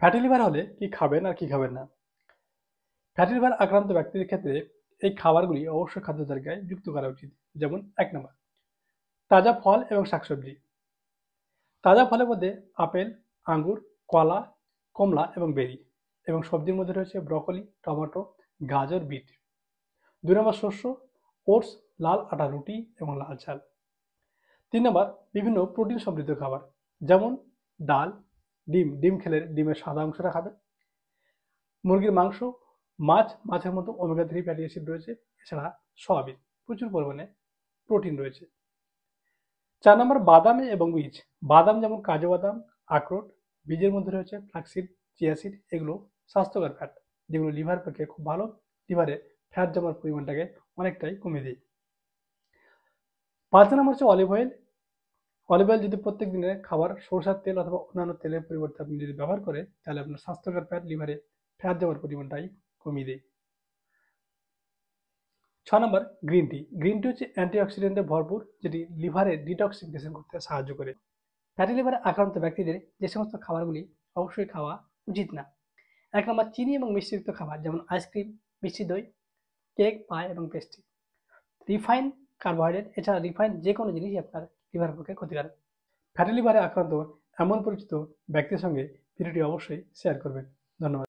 Fatty liver হলে কি খাবেন আর কি খাবেন না? ফ্যাটি লিভার আক্রান্ত ব্যক্তিদের ক্ষেত্রে এই খাবারগুলি অবশ্যই খাদ্য তালিকায় যুক্ত করা উচিত। যেমন ১ নম্বর, তাজা ফল এবং শাকসবজি। তাজা ফলের মধ্যে আপেল, আঙ্গুর, কলা, কমলা এবং বেরি। এবং সবজির মধ্যে রয়েছে ব্রকলি, টমেটো, গাজর, বিট। ২ নম্বর, শস্য, ওটস, লাল আটা রুটি এবং লাল চাল। ৩ নম্বর, বিভিন্ন প্রোটিন সমৃদ্ধ খাবার, যেমন ডাল, ডিম। ডিম খেলে ডিমের সাদা অংশটা খাবেন। মুরগির মাংস, মাছ, মাছের মতো ওমেগা 3 ফ্যাটি অ্যাসিড রয়েছে। এছাড়া সয়াবিন, প্রচুর পরিমাণে প্রোটিন রয়েছে। ৪ নম্বর, বাদাম এবং বীজ। বাদাম যেমন কাজু বাদাম, আখরোট। বীজের মধ্যে রয়েছে ফ্লাক্সিড, চিয়া সিড। এগুলো স্বাস্থ্যকর ফ্যাট, যেগুলো লিভার পক্ষে খুব ভালো। লিভারে ফ্যাট জমার পরিমাণটাকে অনেকটাই কমিয়ে দেয়। ৫ নম্বর হচ্ছে অলিভ অয়েল। অলিভ অয়েল যদি প্রত্যেক দিনের খাবার সরষের তেল অথবা অন্যান্য তেলের পরিবর্তে আপনি যদি ব্যবহার করেন, তাহলে আপনার স্বাস্থ্যকর ফ্যাট লিভারে ফ্যাট জমার পরিমাণটাই কমিয়ে দেয়। ৬ নম্বর, গ্রিন টি। গ্রিন টি হচ্ছে অ্যান্টিঅক্সিডেন্টে ভরপুর, যেটি লিভারে ডিটক্সিফিকেশন করতে সাহায্য করে। ফ্যাটি লিভারে আক্রান্ত ব্যক্তিদের যে সমস্ত খাবারগুলি অবশ্যই খাওয়া উচিত না: ১ নম্বর, চিনি এবং মিষ্টিযুক্ত খাবার, যেমন আইসক্রিম, মিষ্টি দই, কেক, পাই এবং পেস্ট্রি। রিফাইন কার্বোহাইড্রেট, এছাড়া রিফাইন যে কোনো জিনিসই আপনার লিভারের পক্ষে ক্ষতিকারক। ফ্যাটি লিভারে আক্রান্ত এমন পরিচিত ব্যক্তির সঙ্গে ভিডিওটি অবশ্যই শেয়ার করবেন। ধন্যবাদ।